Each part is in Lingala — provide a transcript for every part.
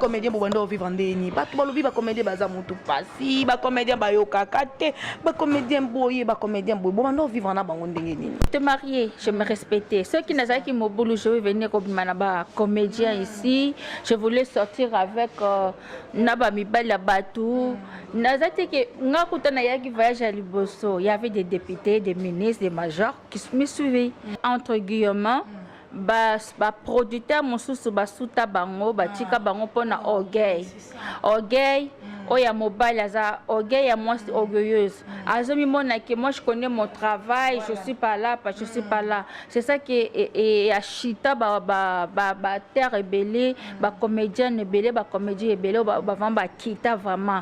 comédien bobando vivre ndeni ba to balobi ba comédien baza mutu pasi ba comédien ba yokaka te ba comédien boye bobando vivre na bango ndenge nini. Te marier, je me respectais. Ceux qui n'avaient qui m'obulu, je vais venir comme manaba comédien ici. Je voulais sortir avec Naba Mibala Batou. Nazate que ngakutana yaki voyage à Liboso. Il y avait des députés, des ministres, des majors qui me suivaient. Entre guillemets, ba producteur mosusu basuta bango batika bango pona orgueil. Orgueil. Oh, il y a mobile, orgueil, à moi, c'est orgueilleuse. Moi, je connais mon travail, je suis pas là, je suis pas là. C'est ça qui est à Chita, terre rebellée, comédien rebellé, comédien rebellé, Kita vraiment.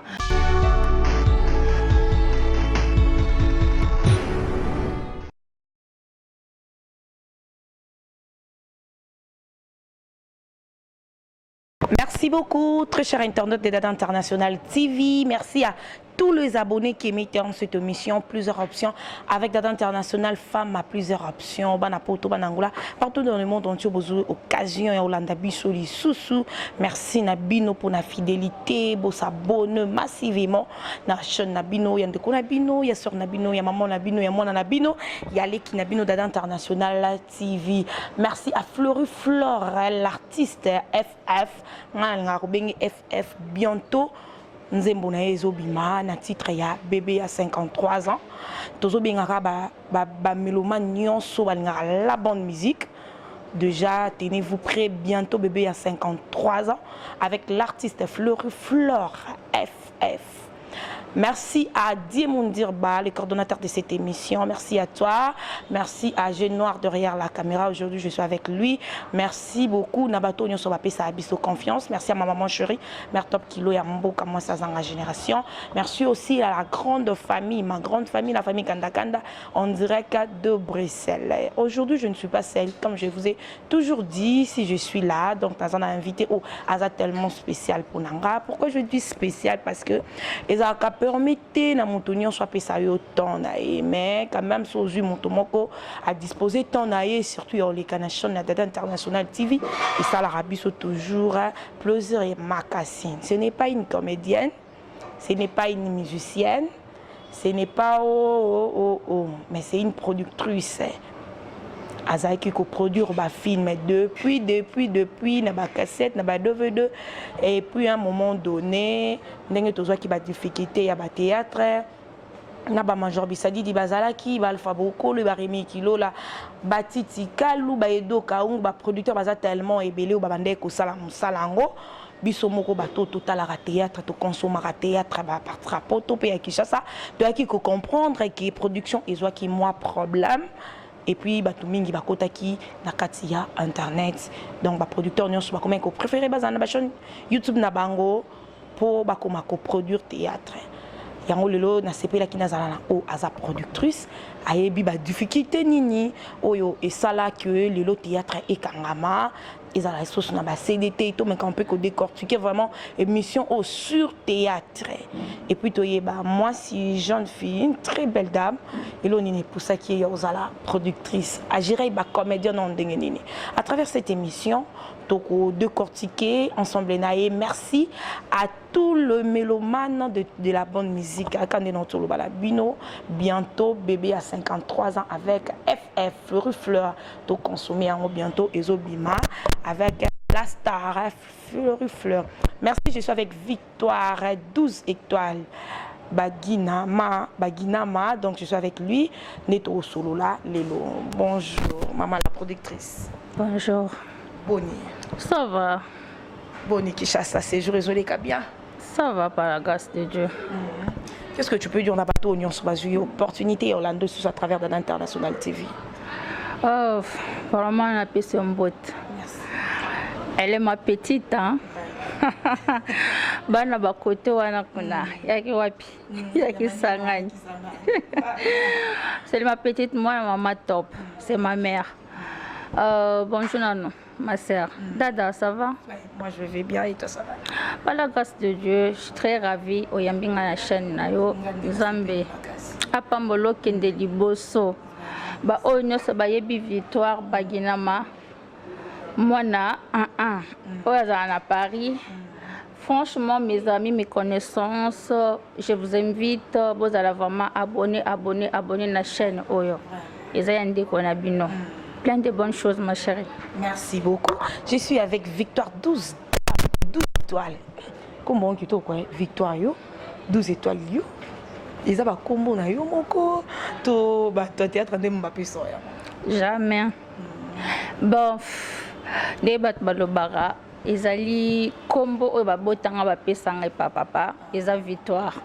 Merci beaucoup, très cher internaute de Dada International TV. Merci à tous les abonnés qui émettent en cette émission plusieurs options. Avec Dada International, femme à plusieurs options. Banapoto, Banangola, partout dans le monde entier, besoin occasion et Olanda Bissoli Soussou. Merci Nabino pour la fidélité, pour s'abonner massivement. Na chaîne Nabino, il y a Ndeko Nabino, il y a Sœur Nabino, il y a Maman Nabino, il y a Mona Nabino, il y a Leki Nabino Dada International TV. Merci à Fleury Flore, l'artiste FF. FF bientôt nzembo na ezobima na titre ya bébé à 53 ans tozo bengaka ba mélomane nyonso balingaka la bonne musique. Déjà tenez-vous prêts, bientôt bébé à 53 ans avec l'artiste Fleury Flore FF. Merci à Diemon Dirba, le coordonnateur de cette émission. Merci à toi. Merci à Jeune Noir derrière la caméra. Aujourd'hui, je suis avec lui. Merci beaucoup. Nabato Nyon Sobapé, ça a confiance. Merci à ma maman chérie, Mère Top Kilo et à Mbo, comme moi, ça dans la génération. Merci aussi à la grande famille, ma grande famille, la famille Kanda, en direct de Bruxelles. Aujourd'hui, je ne suis pas seule, comme je vous ai toujours dit, si je suis là. Donc, nous avons invité au hasard tellement spécial pour Nanga. Pourquoi je dis spécial? Parce que les permettez na montonio soit pesa yo temps na mais quand même sozu montomoko à disposer temps na surtout sur les canaux na Dada International TV et ça la rabiso toujours plaisir et macassine. Ce n'est pas une comédienne, ce n'est pas une musicienne, ce n'est pas mais c'est une productrice. Azaki ko produire ba film depuis na ba cassette na ba DVD et puis à un moment donné ndenge tozo ki ba difficulté ya ba théâtre na ba major bisadi di bazalaki ba alpha boko le ba remi kilo la batiti kalu ba edo kaung ba producteur baza tellement ebelé ou ba bande ko sala musalango biso moko bato total à théâtre to consommer à théâtre ba partra poto pe ya Kinshasa to aki ko comprendre que production ezwa ki moi problème. Et puis batu mingi bakota ki na katia internet donc ba producteur nyonso ba comment ko préférer bazana ba chaîne YouTube na bango pour ba koma ko produire théâtre yango lelo na sepela ki nazala na o aza productrice ayebi ba difficulté nini oyo et ça là que lelo théâtre et kangama ils ont la ressource na ba CDT et tout mais qu'on peut décortiquer vraiment émission au sur théâtre et puis toyeba moi si jeune fille une très belle dame et l'on est pour ça qui est la productrice agirait ba comédienne en dengenini à travers cette émission donc décortiquer ensemble naé merci à tout le mélomane de la bonne musique à Kandenotolo Balabino bientôt bébé à 53 ans avec FF Fleury Fleur to consommer en bientôt Ezobima avec la star Fleury Fleur. Merci, je suis avec Victoire 12 étoiles Baginama, donc je suis avec lui Neto Solo là Lelo. Bonjour maman la productrice. Bonjour. Boni. Ça va. Boni Kinshasa, c'est jour désolé bien. Ça va par la grâce de Dieu. Qu'est-ce que tu peux dire on a bateau Union sur base opportunité Orlando sous à travers de l'International TV? Oh, vraiment on a payé un bout. Elle est ma petite hein. Bana bakoto wana kuna yaki wapi yaki sangani. C'est ma petite moi maman top, c'est ma mère. Bonjour Nano, ma sœur. Dada, ça va? Moi je vais bien et toi ça va? Par la grâce de Dieu, je suis très ravie au Yambinga la chaîne nayo Zambé. Apambolo kende liboso. Ba onyo so ba yebi victoire baginama. Mwana oya za na Paris. Franchement, mes amis, mes connaissances, je vous invite, vous allez vraiment abonner la chaîne Oyo. Plein de bonnes choses, ma chérie. Merci beaucoup. Je suis avec Victoire 12 étoiles. Comment tu quoi? Victoire, 12 étoiles. Ils ont un combo na yo moko to ba to théâtre ndé Mbappé soya. Jamais. Bon, débat balobara, ezali combo o ba botanga ba pesanga papa, eza Victoire.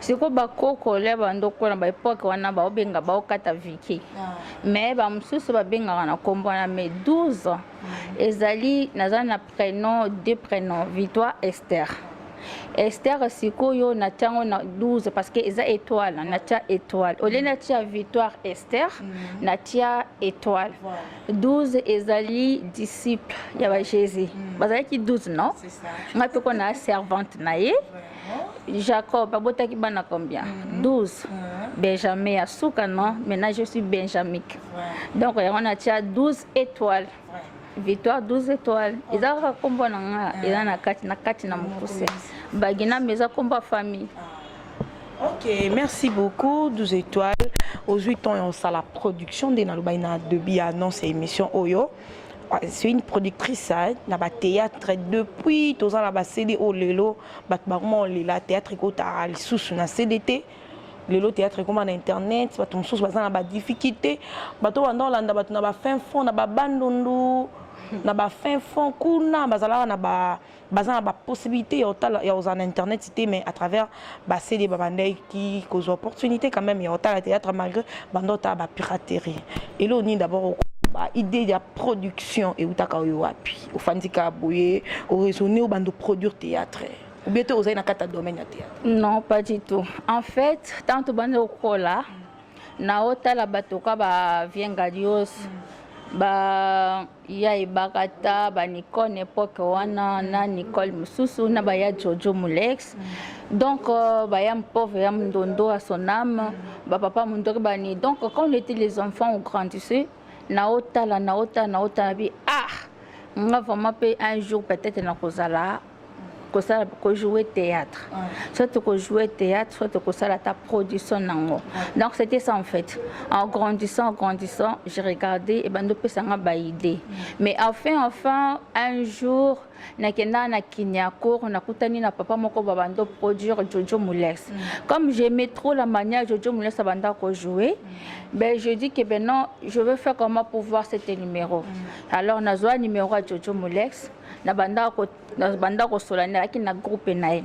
Siko bakoko le bandoko na ba époque wana ba obenga ba okata Vicky. Mais ba mususu ba benga na combo na mais 12. Ezali nazana prénom, deux prénoms, Victoire Esther. Esther sikoyo na tango na 12 parce que eza étoile na tia étoile au lieu na tia Victoire Esther na tia étoile 12 ezali disciple ya ba Jésus bazali ki 12 non c'est ça ngapi ko na servante na ye Jacob abotaki bana combien 12 Benjamin asuka non maintenant je suis benjamique donc on a tia 12 étoiles Victoire 12 étoiles. Ils ont combo na kati na mukuse. Bagina meza combo famille. OK, merci beaucoup 12 étoiles. Aujourd'hui on a la production de Nalubaina de bi annonce émission Oyo. C'est une productrice na ba théâtre depuis tous ans la ba CD au lelo bat barmo la théâtre ko ta sous na CDT. Le théâtre comme en internet, bat on sous bazana ba difficulté, bato wanda landa bat na ba fin fond na ba bandundu. Na ba fin fond kuna bazala na ba bazana ba possibilité ya aux en internet c'était mais à travers ba CD ba bandai qui cause opportunité quand même ya au théâtre malgré bandota ba piraterie et là on est d'abord ba idée de production et utaka yo wapi au fandika boye au raisonner au bando produire théâtre ou bien tu na kata domaine ya théâtre. Non, pas du tout. En fait, tant que bando kola na ota la batoka ba viengadios ba ya ibakata ba Nicole époque wana na Nicole mususu na ba ya Jojo Mulex donc ba ya pauvre ya Ndondo à son âme ba papa Mundori bani donc quand on était les enfants on grandissait na ota bi on va vraiment un jour peut-être na kozala ko jouer théâtre soit ko jouer théâtre soit ko sala ta production nango donc c'était ça en fait en grandissant j'ai regardé et bando pesanga ba idée mais enfin un jour na kenda na Kinyakour na kutani na papa moko babando produire Jojo Mulex comme j'aimais trop la manière Jojo Mulex banda ko jouer ben je dis que ben non je veux faire comment pour voir cet numéro alors na zo numéro à Jojo Mulex na banda ko solana ki na groupe nae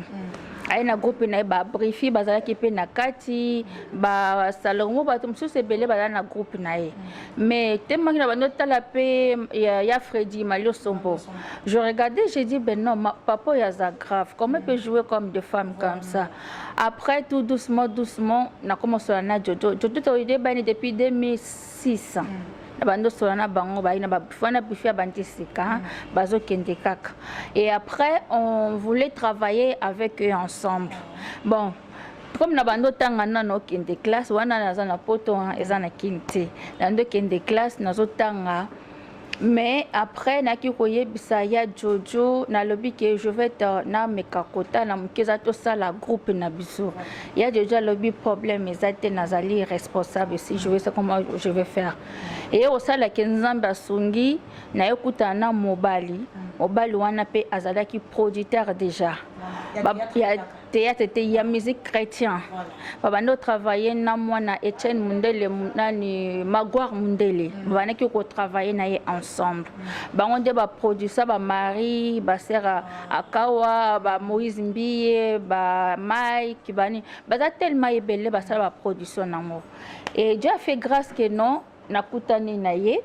na groupe nae ba briefi bazala ki pe na kati ba salongo ba tumsu se belé ba na groupe nae mais tellement na bando tala pe ya Freddy Malio Sombo je regardais j'ai dit ben non papa ya za grave comment peut jouer comme des femmes comme ça après tout doucement na commencé na Jojo to idée bani depuis 2006 bando solana bango baina ba fana bifia bantisika bazo kende kaka et après on voulait travailler avec eux ensemble bon comme na bando tanga nano kende classe wana naza na poto ezana kinte nando kende classe nazo tanga mais après na ki koyebisa ya Jojo na lobby que je vais na mekakota na mukeza to sala groupe na biso ya Jojo lobby problème ezate nazali responsable si je veux ça comment je vais faire et au sala kenzamba sungi na yokuta na mobali wana pe azalaki producteur déjà ya théâtre était ya musique chrétien babando travailler na mwana Etienne Mundele nani Magwar Mundele bana ki ko travailler na ye ensemble bango de ba producer ba Marie ba sera Akawa ba Moïse Mbiye ba Mike bani baza tellement ebele ba sala ba production nango et Dieu a fait grâce que non nakutani na ye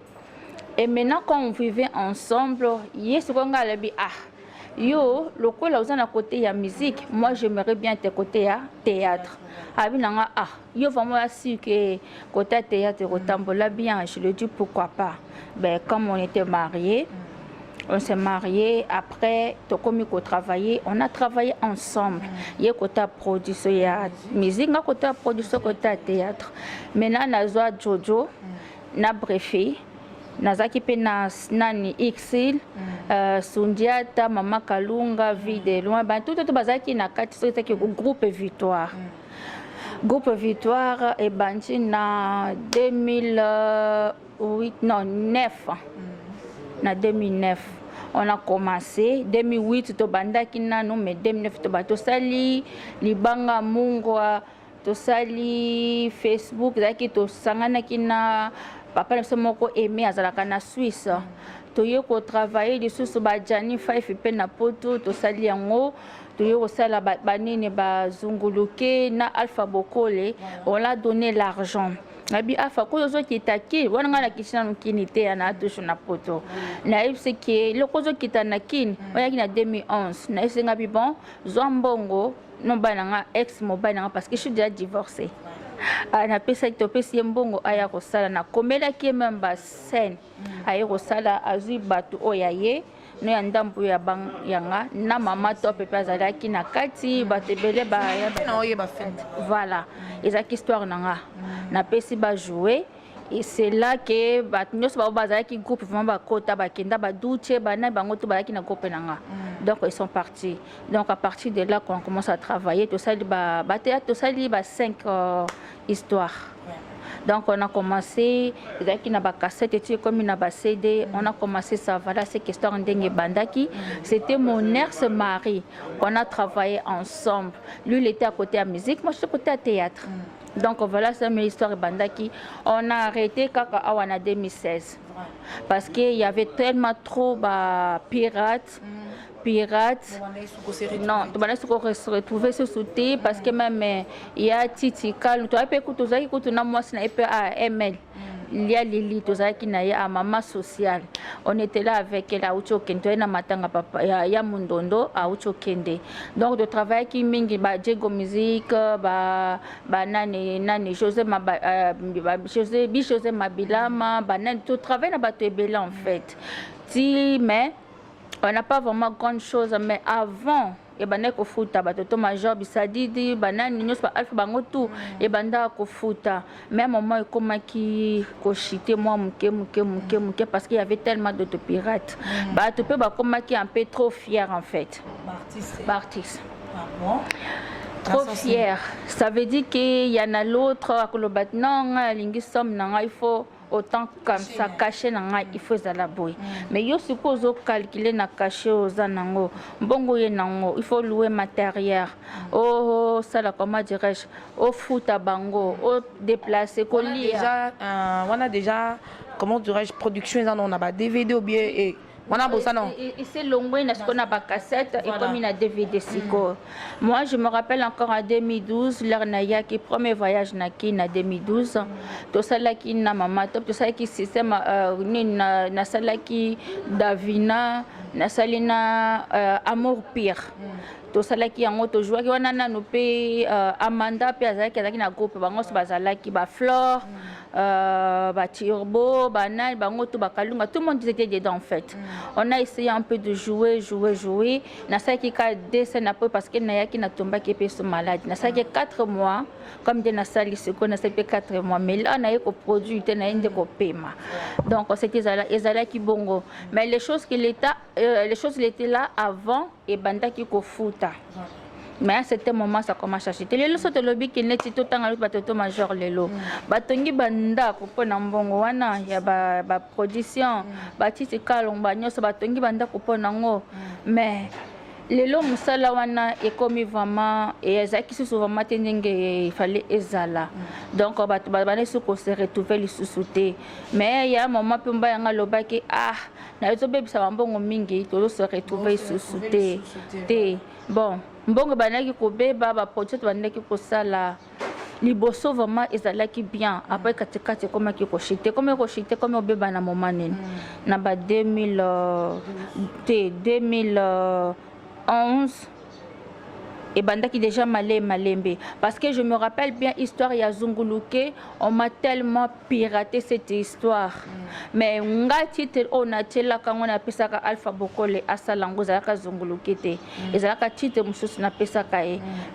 et maintenant quand on vivait ensemble yesu konga lebi yo lokola uzana côté ya musique moi j'aimerais bien te côté ya théâtre abinanga yo vraiment assis que côté théâtre rotambola bien je le dis pourquoi pas ben comme on était mariés on s'est mariés après tokomi ko travailler on a travaillé ensemble ye côté production ya musique na côté production côté théâtre maintenant na zo Jojo na brefé nazaki pe na nani Exil Sundiata Mama Kalunga Vie de loin ba tout bazaki na kati soki groupe Victoire. Groupe Victoire et bandi na 2008 non 9 na 2009 on a commencé 2008 to bandaki nanu mais 2009 to bato sali libanga mungwa to sali Facebook zaki to sangana kina papa na moko aimé azalaka na Suisse to yeko travailler de sous ba Jani 5 pe na poto to sali yango to yeko sala banini ba zunguluke na Alpha Bokole on l'a donné l'argent nabi afa ko zo kitaki wana ngana kishina nukinite na tushu na poto na ibse ke lokozo kitana kin oya kina 2011 na ibse ngabi bon zombongo non bana nga ex mobile nga parce que je suis déjà divorcée na pesa to pesi mbongo aya ko sala na komela ki memba scène aya ko sala azu batu oyaye no ya ndambu ya bang yanga na mama to pe azalaki na kati batebele ba ya na oyeba fin voilà ezaki histoire nanga na pesi ba jouer et c'est là que batnyos ba bazalaki groupe vraiment ba kota ba kenda ba douche ba na bango to balaki na groupe nanga donc ils sont partis donc à partir de là qu'on commence à travailler tout ça ba théâtre tout ça ba 5 histoires. Donc on a commencé, il na ba cassette et comme na ba CD, on a commencé ça voilà ces questions ndenge bandaki, c'était mon ex-mari qu'on a travaillé ensemble. Lui il était à côté à musique, moi je suis à côté à théâtre. Donc voilà c'est mes histoires bandaki. On a arrêté kaka en 2016 parce qu'il y avait tellement trop de pirates. Non, tu vas se retrouver ce soutien parce que même il y a Titi Kal, tu as pu écouter ça, écoute, on a moi c'est à ML. Il y a Lili, tout ça qui n'a à maman sociale. On était là avec elle à Ucho Kende, na matanga papa, ya Mundondo à Ucho Kende. Donc de travail qui mingi ba Diego musique, ba nani José Mabilama, ba nani tout travail na ba Tebela en fait. Si mais on n'a pas vraiment grande chose, mais avant, et ben ko futa batoto major bisadidi banani nyos ba alpha bango tout et banda ko futa même moment comme qui ko chité moi muke parce qu'il y avait tellement d'autres pirates ba to pe ba comme qui un peu trop fier en fait Bartis trop fier ça veut dire qu'il y en a l'autre à kolobat non lingi som nanga il faut autant comme ça caché nanga il faut za la boy mais yo suppose au calculer na caché aux anango bongo ye nango il faut louer matériel oh ça la comment dirais-je au foot à bango au déplacer colis on a déjà comment dirais-je production on a ba DVD ou bien et on a beau ça non et c'est longue na ce qu'on a ba cassette et comme il a DVD siko moi je me rappelle encore en 2012 l'Arnaya qui premier voyage na ki na 2012 to sala ki na mama top to sala ki système na sala ki Davina na salina amour pire to sala ki yango to jouer ki wana na no pe Amanda pe azaki na groupe bango so bazala ki ba Flore ba Turbo banal bango to bakalunga tout le monde était dedans en fait on a essayé un peu de jouer na ça qui ka dessin un peu parce que na yaki na tomba qui est malade na ça qui 4 mois comme de na sali ce qu'on a fait 4 mois mais là na yeko produit na inde ko pema donc c'était ezala ki bongo mais les choses qu'il étaient là avant et banda ki ko futa mais à ce moment ça commence à acheter les leçons de lobby qui n'est tout temps à l'autre major lelo batongi banda ko na mbongo wana ya ba production batiti kalomba nyoso batongi banda ko nango mais lelo musala wana ekomi vraiment et ezaki sous vraiment tendenge il fallait ezala donc batu bana suko se retrouver les sous-souté mais il y a un moment pe mba yanga lobaki na ezo bebisa bambongo mingi to se retrouver sous-souté bon mbongo banaki ko beba ba projet banaki ko sala liboso vraiment ezalaki bien après katikati comme ki ko chité comme obeba na moment nini na ba 2011 et bandaki déjà malembe parce que je me rappelle bien histoire ya Zunguluke on m'a tellement piraté cette histoire mais ngati titre on a tela quand on a pesaka Alpha Bokole asalango zaka Zunguluke te ezalaka titre mususu na pesaka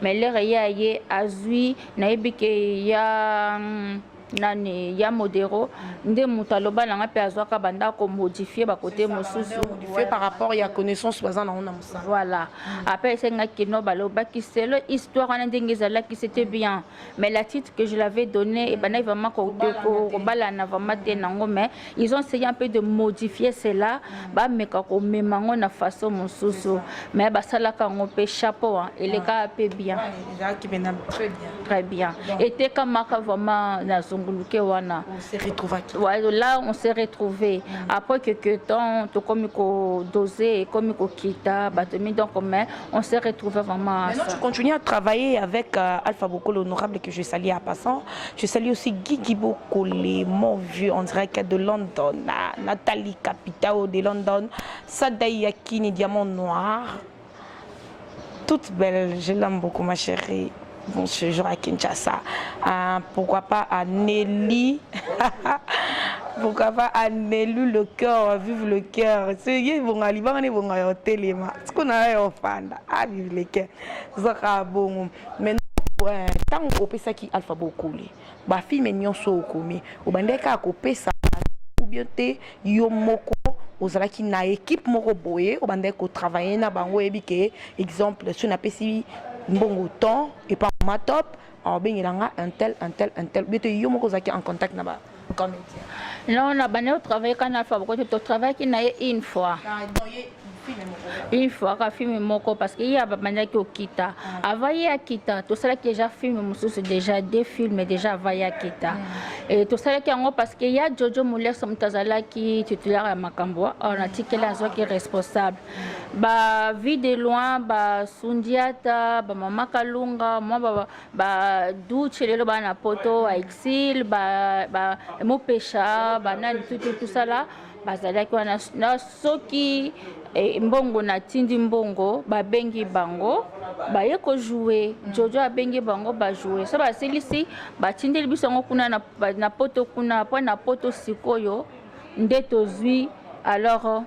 mais le ya ye azui na ebike ya nani ya modéro nde mutaloba nanga pe azwaka banda ko modifier ba côté mosusu fait par rapport ya connaissance bazana on a musa voilà après senga kino baloba ki c'est l'histoire on ndenge zala qui c'était bien mais la titre que je l'avais donné et bana vraiment ko bala na vraiment te nango mais ils ont essayé un peu de modifier cela ba meka ko memango na façon mosusu mais ba sala ka ngopé chapeau et les gars peu bien très bien était comme vraiment na zunguluke wana on s'est retrouvé ouais là on s'est retrouvé après quelques temps tout comme ko doser comme ko kita batemi donc mais on s'est retrouvé vraiment maintenant tu continues à travailler avec Alpha Boko l'honorable que je salue à passant je salue aussi Guy Giboko les mon vieux on dirait que de London Nathalie Capitao de London Sadaï Yakini Diamant Noir toute belle je l'aime beaucoup ma chérie. Bon séjour à Kinshasa. Pourquoi pas à Nelly. Pourquoi pas à Nelly le cœur, vive le cœur. C'est bon à Liban et bon à Téléma. Ce qu'on a au fan, à vivre le cœur. Ça bon. Mais tant qu'on peut ça qui alpha beaucoup les. Ba fille mignon so komi. Ou bandeka ko pesa ou bien te yomoko. Ozalaki na équipe moko boye ou bandeko travailler na bango ebike exemple sur na pesi mbongo temps et pas ma top en ben il a un tel mais tu yo moko zaki en contact na ba comédien non on a bané au travail quand Alpha Boko tu travailles qui na une fois une fois ka film moko parce que il y a banda qui okita avant il y a kita tout ça qui déjà film mususu déjà deux films déjà avant il y a kita et tout ça qui en parce que il y a Jojo Muller Somtazala qui titulaire à Makambo on a dit qu'elle est qui est responsable ba vie de loin ba Sundiata ba Mama Kalunga moi ba Duchelelo ba na poto à exil ba Mopesha ba na tout ça là bazala qui na soki mbongo na tindi mbongo ba bengi bango ba yeko jouer Jojo a bengi bango ba jouer so ba selisi ba tindeli bisongo kuna na poto kuna po na poto sikoyo ndeto zui alors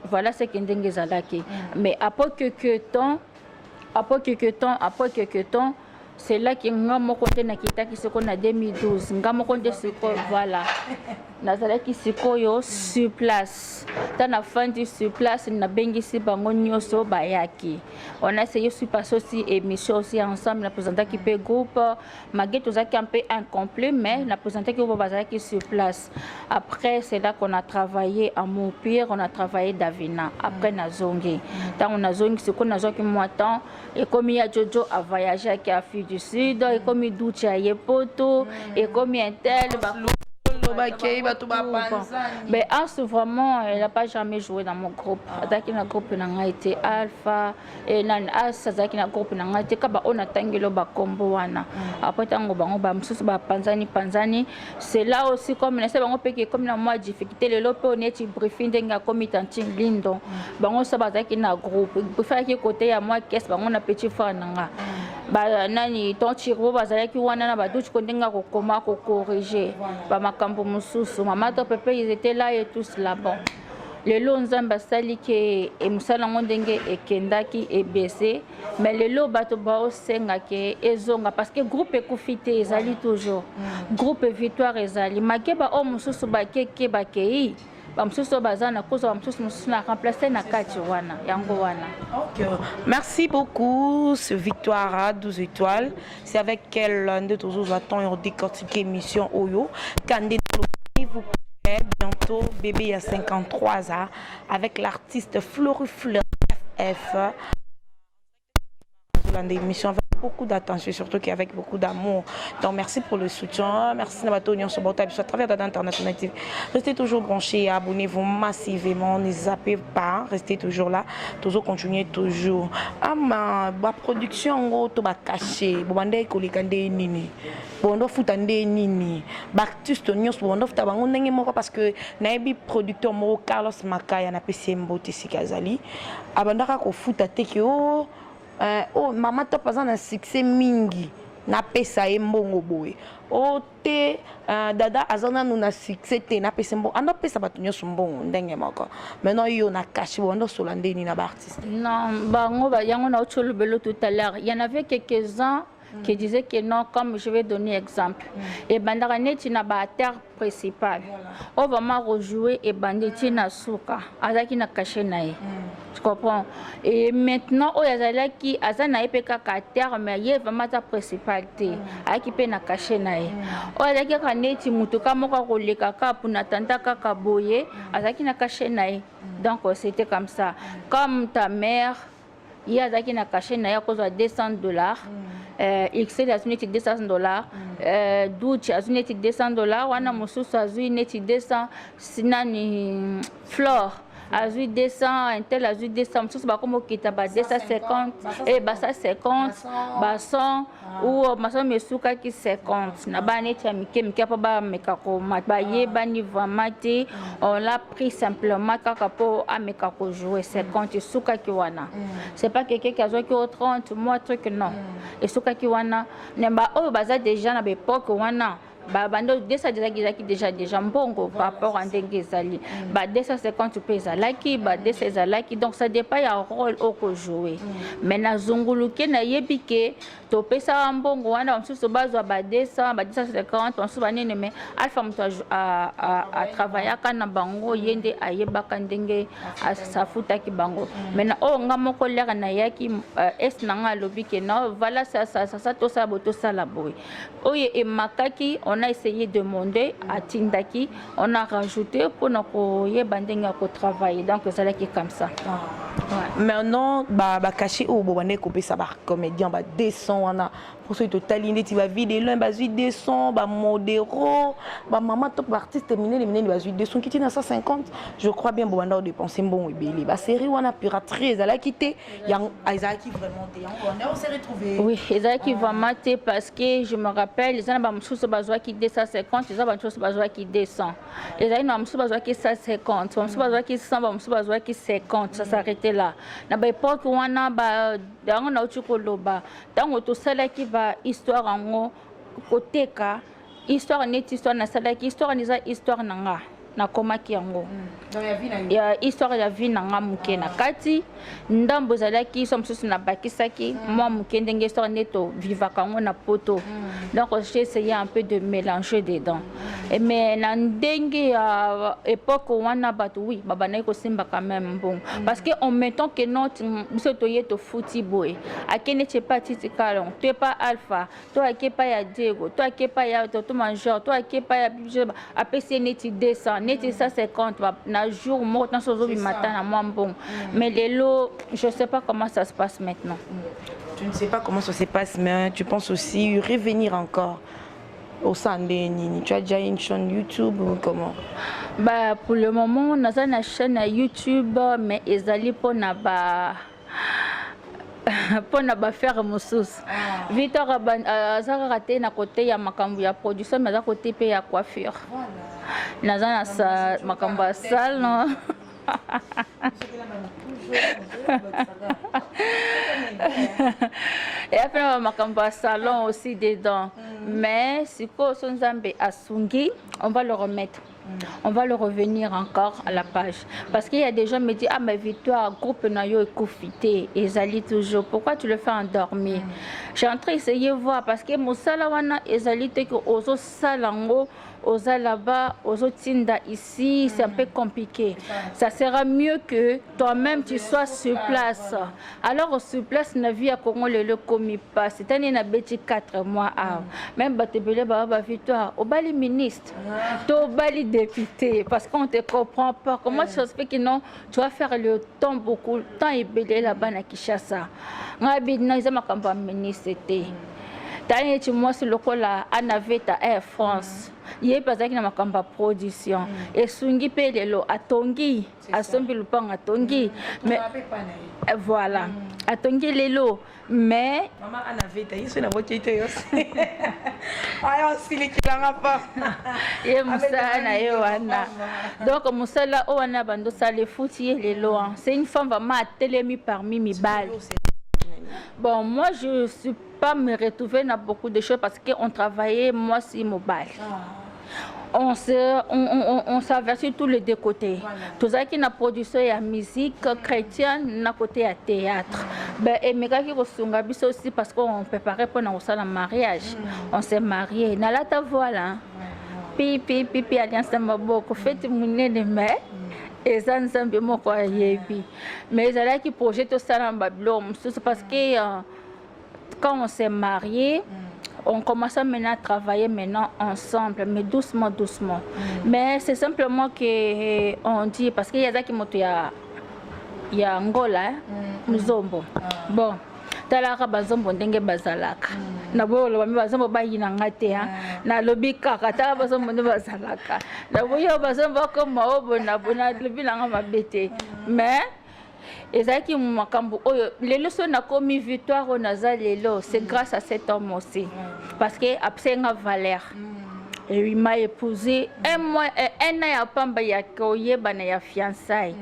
voilà ce que ndenge zalaki mais après quelques temps c'est là que ngamo konte na kitaki siko na 2012 ngamo konte siko voilà nazalaki sikoyo sur place tana fandi sur place na bengisi bango nyoso bayaki on a essayé sur passer aussi émission aussi ensemble na présenter qui pe groupe mageto zaki un peu incomplet mais na présenter que bazaki sur place après c'est là qu'on a travaillé à Montpierre on a travaillé d'Avina après na zongi tant on a zongi siko na zoki moi temps et comme il y a Jojo a voyagé avec Afrique du Sud et comme il doute à Yepoto et comme il y a un tel mais As vraiment elle n'a pas jamais joué dans mon groupe Zaki na groupe n'a été Alpha et nan As Zaki na groupe n'a été kaba on a tangelo ba combo wana après tango bango ba msusu ba panzani c'est là aussi comme na bango peke comme na moi difficulté le lopo on est briefing denga commitanting lindo bango sa ba Zaki na groupe pour faire que côté ya moi qu'est-ce bango na petit frère nanga ba nani ton tiro ba Zaki wana na ba douche ko denga ko koma ko corriger ba makambo mususu mama to pepe ils étaient là et tous là bon le lo nzamba sali ke e musala ngondenge e kendaki e baissé mais le lo bato ba osenga ke ezonga parce que groupe ekufite ezali toujours groupe victoire ezali makeba o mususu ba keke ba kei ba mususu bazana kozo ba mususu na remplacer na kati wana yango wana. OK, merci beaucoup ce victoire à 12 étoiles c'est avec elle de toujours attend et décortiquer émission Oyo Kandé vous bientôt bébé à 53 ans avec l'artiste Florifleur FF l'émission avec beaucoup d'attention surtout qu'avec beaucoup d'amour donc merci pour le soutien merci Nabatonion sur à travers d'Adam International TV restez toujours branchés abonnez-vous massivement ne zappez pas restez toujours là toujours continuez toujours ma production en to ba caché bobande kolikande nini bondo futande nini artiste nyos bondo futa bango ndenge moko parce que naebi producteur moko Carlos Makaya na PCMBO Tisikazali abandaka ko futa teke oh mama to pas un succès mingi na pesa mbongo boy o te dada azana na succès te na pesa mbongo ando pesa batunyo mbongo ndenge moko maintenant yo na cash bondo solande ni na ba artiste non bango ba yango na ocholo belo tout à l'heure il y en avait quelques-uns qui disait que non, comme je vais donner exemple. Et bandarane tu n'as pas terre principale. On va vraiment rejouer et banditi na souka. Azaki na caché nae. Tu comprends? Et maintenant, oh yazalaki azana epeka ka terre mais il y a vraiment ta principalité. Aki pe na caché nae. Oh yazaki kaneti mutuka moko koleka ka puna tanta kaka boye. Azaki na caché nae. Donc c'était comme ça. Comme ta mère, il y a qui n'a caché à cause de $200. XL a une $200. Douche a une $200. Wana Moussous a une $200. Sinani Flore a eu 200, un tel a eu 200, tout ça comme qui t'a 250 et basa 50, basson ou mason mesuka qui 50. Na ba net amike mike pa ba mekako mat ba ye ba ni vamate, on l'a pris simplement kaka po amekako jouer 50 suka ki wana. C'est pas quelqu'un qui a joué au 30 mois truc non. Et suka ki wana nemba o baza déjà na époque wana. Bando desa déjà mbongo par rapport à ndenge ezali ba 250 pesa laki ba 200 laki donc ça dépend ya rôle au jouer mais na zunguluke na yebike to pesa mbongo wana msusu bazwa ba 200 ba 250 msusu banene mais alpha mtu a travailler kana bango yende ayebaka ndenge asafuta ki bango mais na o ngamoko lera na yaki es nanga lobike na voilà ça to ça boto ça la boy oye e makaki on a essayé de demander à Tindaki, on a rajouté pour nous travailler. Donc, c'est là qui est comme ça. Ouais. Maintenant, bah caché ou bon coupé ça par comédien bah descend on a pour ce total tu vas vider l'un bah 800 bah modéro bah maman top artiste terminé les bah 800 qui tient à 150 je crois bien bon on a dépensé bon et belé bah série on a piraterie elle a quitté il y a Isaac qui vraiment on s'est retrouvé oui Isaac qui va mater parce que je me rappelle les gens bah monsieur besoin qui descend 50 les autres monsieur besoin qui descend les gens monsieur besoin qui 50 monsieur besoin qui 100 monsieur besoin qui 50 ça s'arrêtait là na ba époque wana ba dango na uchukoloba tango to sala ki ba histoire ngo koteka histoire net histoire na sala ki histoire nisa histoire nanga na komaki yango ya histoire ya vie nanga muke na kati ndambo zalaki so msusu na bakisaki moi muke ndenge histoire neto vivaka ngo na poto donc j'ai essayé un peu de mélanger dedans et mais na ndenge ya époque wana batu oui baba na ko simba quand même bon parce que en mettant que notre biso to yeto futi boy akene che pas titi kalon tu pas alpha toi akepa ya Diego toi akepa ya to major toi akepa ya apesi neti 200 neti ça 50 na jour mort dans ce matin à moi bon mais les lots je sais pas comment ça se passe maintenant. Tu ne sais pas comment ça se passe mais tu penses aussi revenir encore au Sandéni. Tu as déjà une chaîne YouTube ou comment? Bah pour le moment on a une chaîne YouTube mais ezali pona ba pour ne faire moussus. Victor a raté na côté ya makambu ya production mais à côté pe ya coiffure. Nazana sa makambu sale non. Et après makambu salon aussi dedans. Mais si ko sonzambe asungi, on va le remettre. On va le revenir encore à la page. Parce qu'il y a des gens qui me disent ah mais Victoire, groupe Nayo est confité et Zali toujours. Pourquoi tu le fais endormir? J'ai entré essayer voir parce que mon salawana et Zali te que ozo salango oza là-bas, ozo tinda ici, c'est un peu compliqué. Ça sera mieux que toi-même tu sois sur place. Alors sur place na vie à Congo le commis pas. C'est un na beti 4 mois à même batebele baba Victoire, au bali ministre, au bali député parce qu'on te comprend pas comment ça se fait que non tu vas faire le temps beaucoup temps et belé là-bas na Kinshasa. Ngabi na izama kamba ministre té. Tani tu moi sur le col à Naveta Air France. Yé pas na makamba production et sungi pe lelo atongi asombi lupanga atongi mais voilà atongi lelo mais maman Anaveta yiso na bokite yose ayo silikilanga pa ye musana ye wana donc musala o wana bando sale futi lelo c'est une femme vraiment télémi parmi mes balles. Bon, moi je ne suis pas me retrouver dans beaucoup de choses parce qu'on travaillait moi si mobile. on s'avertit tous les deux côtés. Tout ça qui est la production et la musique chrétienne, na côté à théâtre. Ben, et mes gars qui sont aussi parce qu'on préparait pour le mariage. On s'est mariés. Na la ta voilà. Pipi alliance de maboko. Faites mon ennemi. Et ça ne semble pas quoi yebi. Mais ils allaient qui projettent tout ça dans Babylone. C'est parce que quand on s'est mariés, on commence maintenant à travailler maintenant ensemble, mais doucement. Mais c'est simplement qu'on dit, parce qu'il y a des qui il y a Angola, Mzombo. Bon, talaka bazombo ndenge bazalaka. Na bolo bami bazombo bayina ngate ha. Na lobi kaka ta bazombo ndenge bazalaka. Na boyo bazombo ko maobo na bona lobi langa mabete. Mais ezaki makambo oyo lelo so na komi victoire au Nazalelo, c'est grâce à cet homme aussi. Parce que après nga Valère. Et il m'a épousé un an ya pamba ya koyeba na ya fiançailles.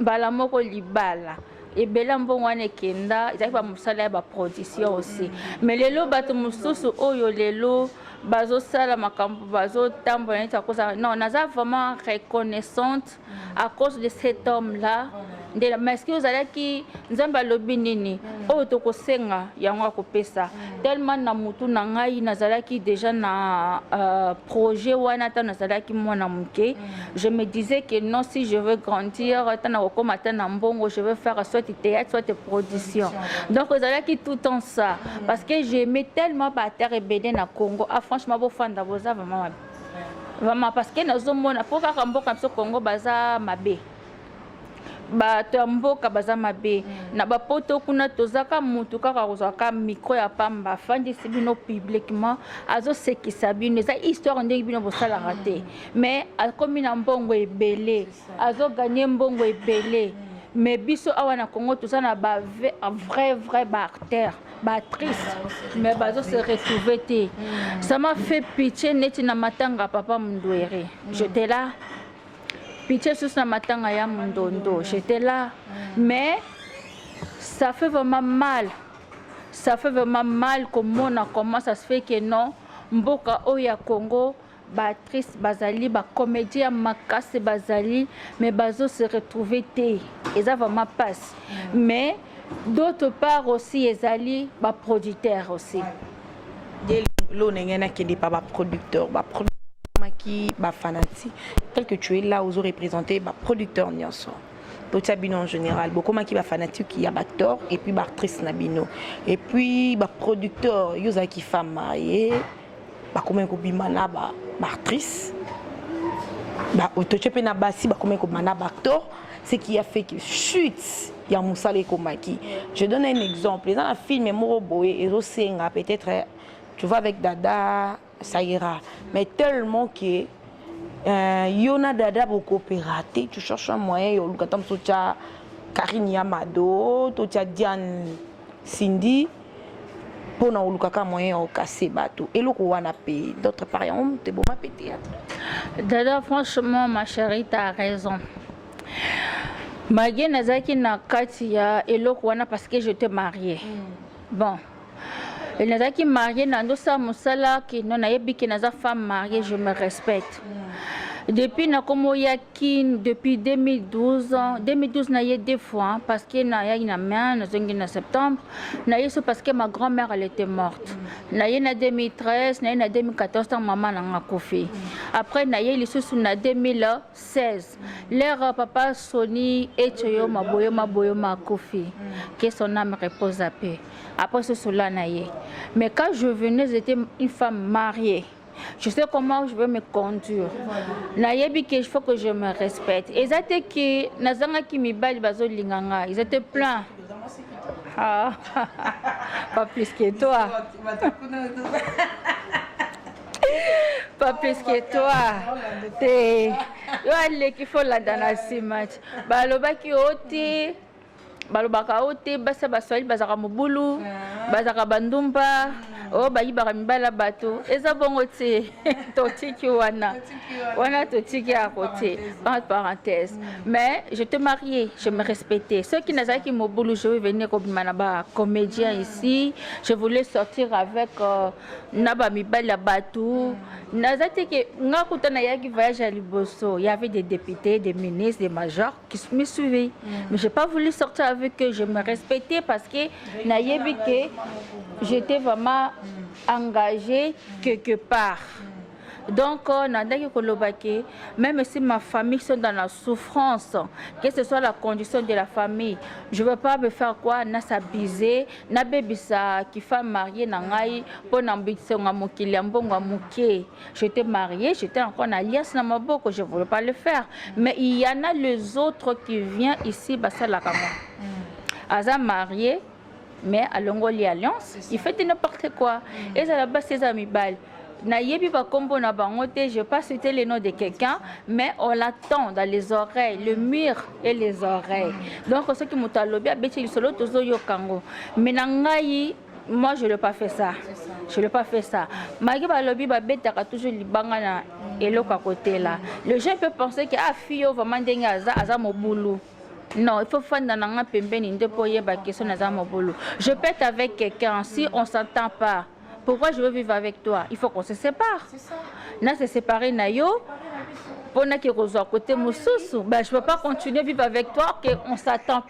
Bala moko libala. Et Belambo wane kenda, ezaki ba musala ba production aussi. Mais lelo bato mususu oyo lelo bazo sala makambo bazo tambola neta kosa. Non, naza vraiment reconnaissante à cause de cet homme là. Mais ce que vous allez qui nzamba lobi nini oyo tokosenga yango akopesa tellement na mutu na ngai nazalaki déjà na projet wana ta nazalaki mwana muke. Je me disais que non, si je veux grandir tana kokoma tana mbongo, je veux faire soit théâtre soit production. Donc vous allez qui tout en ça parce que j'aimais tellement ba terre et bédé na Congo. Ah franchement bo fanda boza vraiment parce que nazomona poka kamboka mso Congo baza mabe. Bato mboka baza mabe na bapoto kuna tozaka mutu kaka kozaka micro ya pamba fandi sibino publiquement azo sekisa bino eza histoire ndenge bino bosala raté mais akomi na mbongo ebele azo gagner mbongo ebele mais biso awa na Congo toza na ba vrai ba acteur ba actrice mais bazo se retrouver. Ça m'a fait pitié neti na matanga papa Mundwere. J'étais là. Pitié sur sa matanga ya Mundondo. J'étais là. Mais ça fait vraiment mal. Ça fait vraiment mal comment ça se fait que non. Mboka Oya Congo, actrice bazali, comédien makase bazali, mais bazo se retrouver té. Et ça vraiment passe. Mais d'autre part aussi, ezali producteur aussi. L'on est qui n'est pas producteur. Qui ba fanati tel que tu es là aux représentés ba producteur nyonso Botabino en général beaucoup qui ba fanati qui a acteur et puis ba actrice nabino et puis ba producteur yoza qui femme mariée ba comment ko bimana ba actrice ba otochepe na basi ba comment ko mana ba acteur ce qui a fait que chute ya musale komaki. Je donne un exemple dans un film Moroboe et Rosenga peut-être tu vois avec Dada ça ira. Mais tellement que Yona Dada beaucoup coopératé, tu cherches un moyen, tu as Karine Yamado, tu as Diane Cindy, pour nous un moyen de casser bateau. Et le coup on a payé. D'autre part, on te bon ma théâtre. Dada, franchement, ma chérie, tu as raison. Magie Nazaki na Katia et le coup parce que je t'ai mariée. Bon. Et naza qui marié nando sa musala qui non ayebi ki naza femme mariée, je me respecte. Depuis na komo yakin depuis 2012 na yé deux fois parce que na ya ina main na zongi na septembre na yeso parce que ma grand-mère elle était morte. Na yé na 2013 na yé na 2014 tant maman na ngakofi. Après na yé lisusu na 2016 leur papa Sony et Choyo maboyo makofi. Que son âme repose à paix. Après ce cela na yé. Mais quand je venais j'étais une femme mariée. Je sais comment je veux me conduire. Il faut que je me respecte. Et c'était que Nazanga qui me bat bazo linganga. Ils étaient pleins. Ah, pas plus que toi. Pas plus que toi. T'es. Yo qu'il faut la dans ce match. Baloba qui oti. Balobaka ote basa baswali bazaka mobulu bazaka bandumba oh bayibaka mibala bato eza bongo te totiki wana totiki à côté parenthèse mais je te mariais, je me respectais. Ceux qui n'avaient qui mobulu, je vais venir comme manaba comédien ici, je voulais sortir avec naba mibala bato nazati que nga kutana yaki voyage à Liboso, il y avait des députés, des ministres, des majors qui me suivaient, mais j'ai pas voulu sortir avec eux. Je me respectais parce que nayebi que j'étais vraiment engagée quelque part. Donc, même si ma famille sont dans la souffrance, que ce soit la condition de la famille, je ne veux pas me faire quoi, na s'abuser, na bébisa qui fait marier nangai pour n'ambitser j'étais mariée, j'étais encore en alliance dans ma boucle, je ne voulais pas le faire. Mais il y en a les autres qui viennent ici, ça la Aza marié, mais à l'ongoli alliance, il fait n'importe quoi. Et ça là-bas, ses amis balles. Je n'ai pas cité le nom de quelqu'un, mais on l'attend dans les oreilles, le mur et les oreilles. Donc, ce qui m'a dit, mais moi, je n'ai pas fait ça. Je n'ai pas fait ça. Les gens peuvent penser que fille vraiment mon boulot. Non, il faut faire dans je peux être avec quelqu'un si on ne s'entend pas. Pourquoi je veux vivre avec toi? Il faut qu'on se sépare. Là, se séparer nayo. Pour que côté je ne peux pas continuer à vivre avec toi, qu'on s'attend pas.